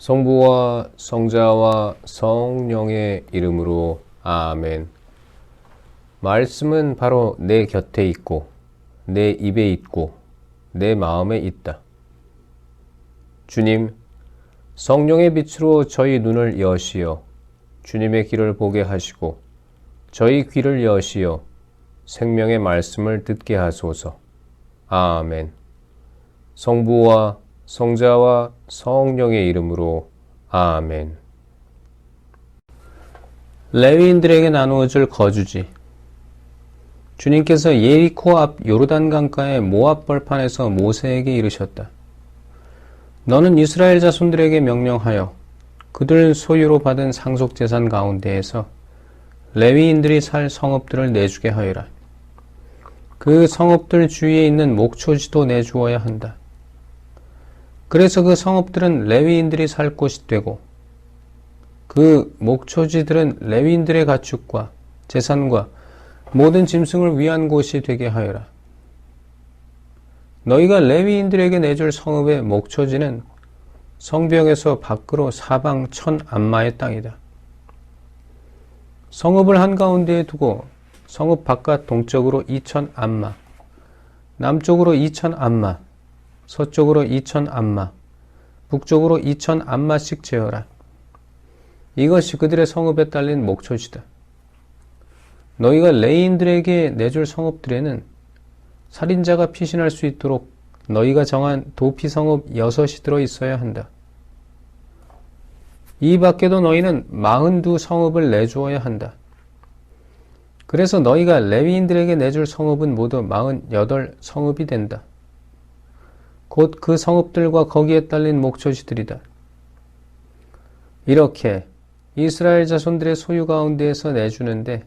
성부와 성자와 성령의 이름으로 아멘. 말씀은 바로 내 곁에 있고 내 입에 있고 내 마음에 있다. 주님, 성령의 빛으로 저희 눈을 여시어 주님의 길을 보게 하시고 저희 귀를 여시어 생명의 말씀을 듣게 하소서. 아멘. 성부와 성자와 성령의 이름으로 아멘. 레위인들에게 나누어질 거주지. 주님께서 예리코 앞 요르단 강가의 모압 벌판에서 모세에게 이르셨다. 너는 이스라엘 자손들에게 명령하여 그들 소유로 받은 상속재산 가운데에서 레위인들이 살 성읍들을 내주게 하여라. 그 성읍들 주위에 있는 목초지도 내주어야 한다. 그래서 그 성읍들은 레위인들이 살 곳이 되고 그 목초지들은 레위인들의 가축과 재산과 모든 짐승을 위한 곳이 되게 하여라. 너희가 레위인들에게 내줄 성읍의 목초지는 성벽에서 밖으로 사방 1000암마의 땅이다. 성읍을 한가운데에 두고 성읍 바깥 동쪽으로 2000암마, 남쪽으로 2000암마, 서쪽으로 2000암마, 북쪽으로 2000암마씩 재어라. 이것이 그들의 성읍에 딸린 목초지다. 너희가 레위인들에게 내줄 성읍들에는 살인자가 피신할 수 있도록 너희가 정한 도피 성읍 6이 들어 있어야 한다. 이 밖에도 너희는 42 성읍을 내주어야 한다. 그래서 너희가 레위인들에게 내줄 성읍은 모두 48 성읍이 된다. 곧 그 성읍들과 거기에 딸린 목초지들이다. 이렇게 이스라엘 자손들의 소유 가운데에서 내주는데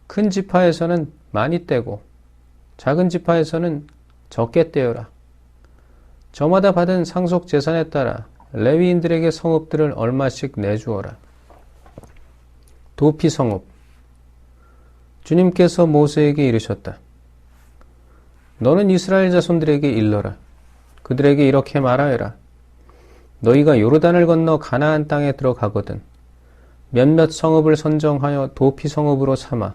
큰 지파에서는 많이 떼고 작은 지파에서는 적게 떼어라. 저마다 받은 상속 재산에 따라 레위인들에게 성읍들을 얼마씩 내주어라. 도피 성읍. 주님께서 모세에게 이르셨다. 너는 이스라엘 자손들에게 일러라. 그들에게 이렇게 말하여라. 너희가 요르단을 건너 가나안 땅에 들어가거든 몇몇 성읍을 선정하여 도피 성읍으로 삼아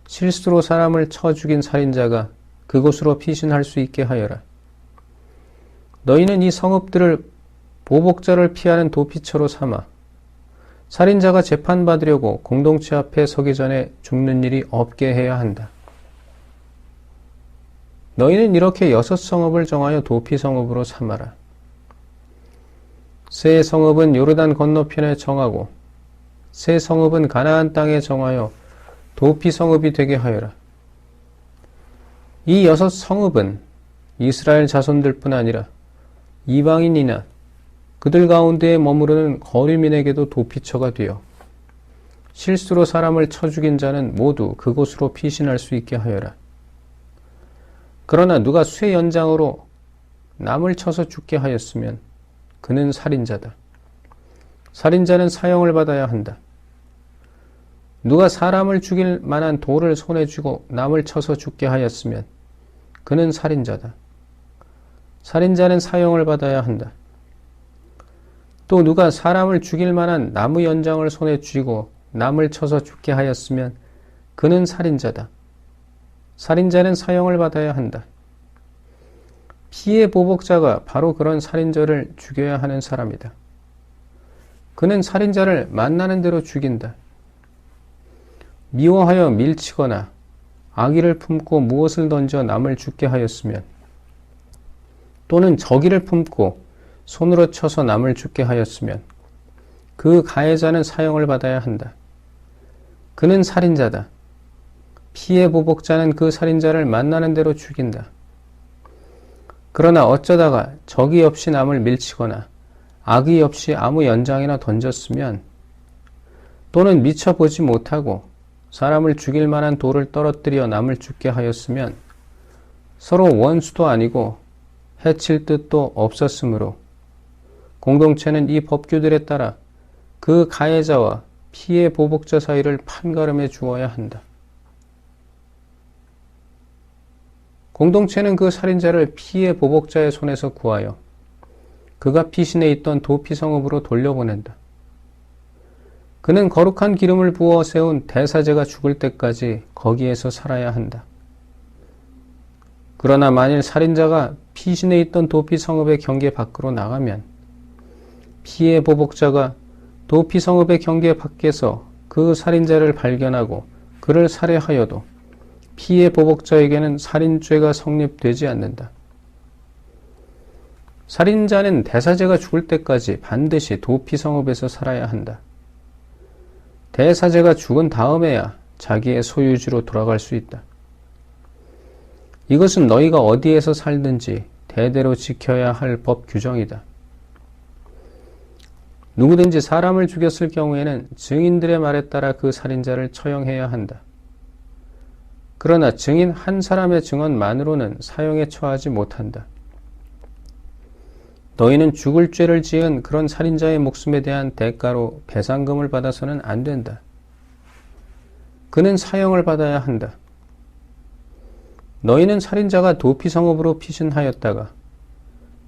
실수로 사람을 쳐 죽인 살인자가 그곳으로 피신할 수 있게 하여라. 너희는 이 성읍들을 보복자를 피하는 도피처로 삼아 살인자가 재판받으려고 공동체 앞에 서기 전에 죽는 일이 없게 해야 한다. 너희는 이렇게 6 성읍을 정하여 도피 성읍으로 삼아라. 세 성읍은 요르단 건너편에 정하고 세 성읍은 가나안 땅에 정하여 도피 성읍이 되게 하여라. 이 6 성읍은 이스라엘 자손들뿐 아니라 이방인이나 그들 가운데에 머무르는 거류민에게도 도피처가 되어 실수로 사람을 쳐 죽인 자는 모두 그곳으로 피신할 수 있게 하여라. 그러나 누가 쇠 연장으로 남을 쳐서 죽게 하였으면 그는 살인자다. 살인자는 사형을 받아야 한다. 누가 사람을 죽일 만한 돌을 손에 쥐고 남을 쳐서 죽게 하였으면 그는 살인자다. 살인자는 사형을 받아야 한다. 또 누가 사람을 죽일 만한 나무 연장을 손에 쥐고 남을 쳐서 죽게 하였으면 그는 살인자다. 살인자는 사형을 받아야 한다. 피해 보복자가 바로 그런 살인자를 죽여야 하는 사람이다. 그는 살인자를 만나는 대로 죽인다. 미워하여 밀치거나 악의를 품고 무엇을 던져 남을 죽게 하였으면 또는 적의를 품고 손으로 쳐서 남을 죽게 하였으면 그 가해자는 사형을 받아야 한다. 그는 살인자다. 피해 보복자는 그 살인자를 만나는 대로 죽인다. 그러나 어쩌다가 적의 없이 남을 밀치거나 악의 없이 아무 연장이나 던졌으면 또는 미처 보지 못하고 사람을 죽일 만한 돌을 떨어뜨려 남을 죽게 하였으면 서로 원수도 아니고 해칠 뜻도 없었으므로 공동체는 이 법규들에 따라 그 가해자와 피해 보복자 사이를 판가름해 주어야 한다. 공동체는 그 살인자를 피해 보복자의 손에서 구하여 그가 피신해 있던 도피 성읍으로 돌려보낸다. 그는 거룩한 기름을 부어 세운 대사제가 죽을 때까지 거기에서 살아야 한다. 그러나 만일 살인자가 피신해 있던 도피 성읍의 경계 밖으로 나가면 피해 보복자가 도피 성읍의 경계 밖에서 그 살인자를 발견하고 그를 살해하여도 피해 보복자에게는 살인죄가 성립되지 않는다. 살인자는 대사제가 죽을 때까지 반드시 도피 성읍에서 살아야 한다. 대사제가 죽은 다음에야 자기의 소유지로 돌아갈 수 있다. 이것은 너희가 어디에서 살든지 대대로 지켜야 할 법 규정이다. 누구든지 사람을 죽였을 경우에는 증인들의 말에 따라 그 살인자를 처형해야 한다. 그러나 증인 한 사람의 증언만으로는 사형에 처하지 못한다. 너희는 죽을 죄를 지은 그런 살인자의 목숨에 대한 대가로 배상금을 받아서는 안 된다. 그는 사형을 받아야 한다. 너희는 살인자가 도피 성읍으로 피신하였다가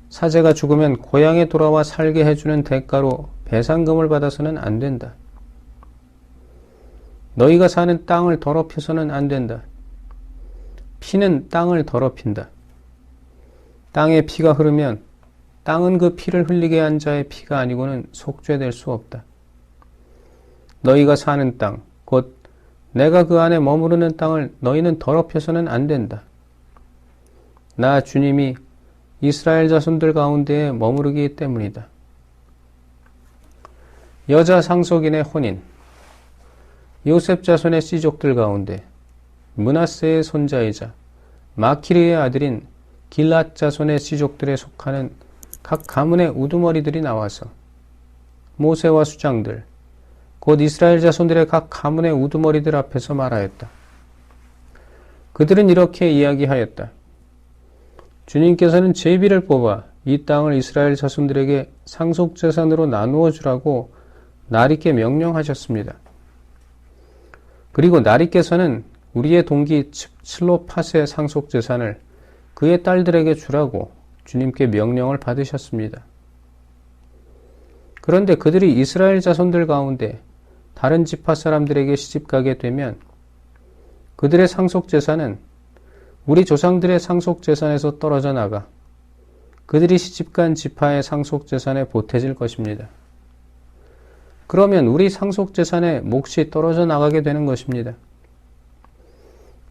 사제가 죽으면 고향에 돌아와 살게 해주는 대가로 배상금을 받아서는 안 된다. 너희가 사는 땅을 더럽혀서는 안 된다. 피는 땅을 더럽힌다. 땅에 피가 흐르면 땅은 그 피를 흘리게 한 자의 피가 아니고는 속죄될 수 없다. 너희가 사는 땅, 곧 내가 그 안에 머무르는 땅을 너희는 더럽혀서는 안 된다. 나 주님이 이스라엘 자손들 가운데에 머무르기 때문이다. 여자 상속인의 혼인. 요셉 자손의 씨족들 가운데 므낫세의 손자이자 마키르의 아들인 길앗 자손의 씨족들에 속하는 각 가문의 우두머리들이 나와서 모세와 수장들, 곧 이스라엘 자손들의 각 가문의 우두머리들 앞에서 말하였다. 그들은 이렇게 이야기하였다. 주님께서는 제비를 뽑아 이 땅을 이스라엘 자손들에게 상속재산으로 나누어 주라고 나리께 명령하셨습니다. 그리고 나리께서는 우리의 동기 슬로팟의 상속재산을 그의 딸들에게 주라고 주님께 명령을 받으셨습니다. 그런데 그들이 이스라엘 자손들 가운데 다른 지파 사람들에게 시집가게 되면 그들의 상속재산은 우리 조상들의 상속재산에서 떨어져 나가 그들이 시집간 지파의 상속재산에 보태질 것입니다. 그러면 우리 상속재산의 몫이 떨어져 나가게 되는 것입니다.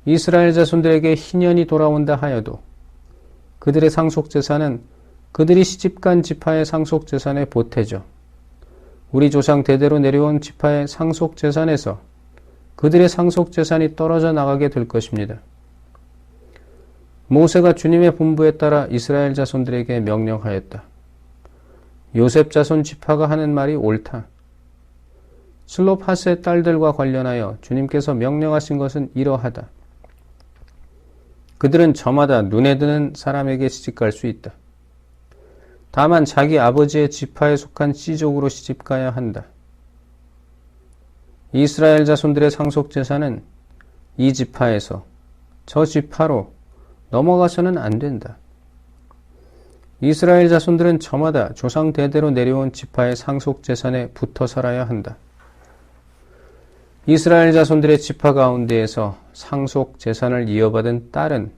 이스라엘 자손들에게 희년이 돌아온다 하여도 그들의 상속재산은 그들이 시집간 지파의 상속재산에 보태져 우리 조상 대대로 내려온 지파의 상속재산에서 그들의 상속재산이 떨어져 나가게 될 것입니다. 모세가 주님의 분부에 따라 이스라엘 자손들에게 명령하였다. 요셉 자손 지파가 하는 말이 옳다. 슬로팟의 딸들과 관련하여 주님께서 명령하신 것은 이러하다. 그들은 저마다 눈에 드는 사람에게 시집갈 수 있다. 다만 자기 아버지의 지파에 속한 씨족으로 시집가야 한다. 이스라엘 자손들의 상속재산은 이 지파에서 저 지파로 넘어가서는 안 된다. 이스라엘 자손들은 저마다 조상 대대로 내려온 지파의 상속재산에 붙어 살아야 한다. 이스라엘 자손들의 지파 가운데에서 상속재산을 이어받은 딸은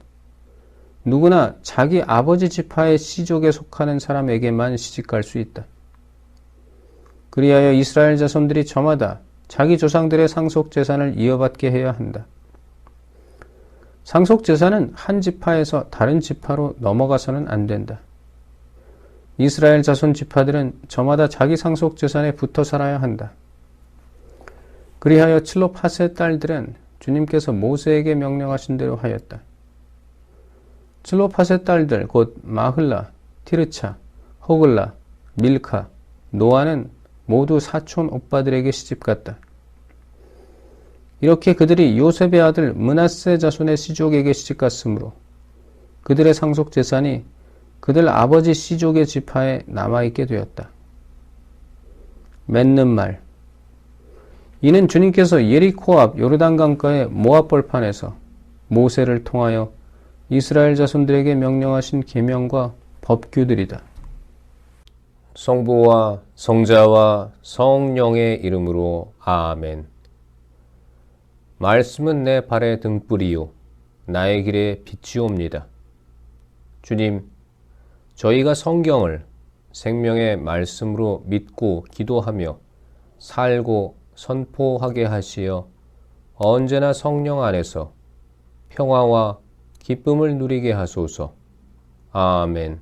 누구나 자기 아버지 지파의 씨족에 속하는 사람에게만 시집갈 수 있다. 그리하여 이스라엘 자손들이 저마다 자기 조상들의 상속재산을 이어받게 해야 한다. 상속재산은 한 지파에서 다른 지파로 넘어가서는 안 된다. 이스라엘 자손 지파들은 저마다 자기 상속재산에 붙어 살아야 한다. 그리하여 칠로팟의 딸들은 주님께서 모세에게 명령하신 대로 하였다. 칠로팟의 딸들 곧 마흘라, 티르차, 호글라, 밀카, 노아는 모두 사촌 오빠들에게 시집갔다. 이렇게 그들이 요셉의 아들 므낫세 자손의 씨족에게 시집갔으므로 그들의 상속재산이 그들 아버지 씨족의 지파에 남아있게 되었다. 맺는 말. 이는 주님께서 예리코 앞 요르단강가의 모압 벌판에서 모세를 통하여 이스라엘 자손들에게 명령하신 계명과 법규들이다. 성부와 성자와 성령의 이름으로 아멘. 말씀은 내 발의 등불이요 나의 길에 빛이옵니다. 주님, 저희가 성경을 생명의 말씀으로 믿고 기도하며 살고 선포하게 하시어 언제나 성령 안에서 평화와 기쁨을 누리게 하소서. 아멘.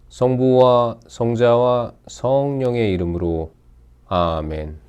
성부와 성자와 성령의 이름으로 아멘.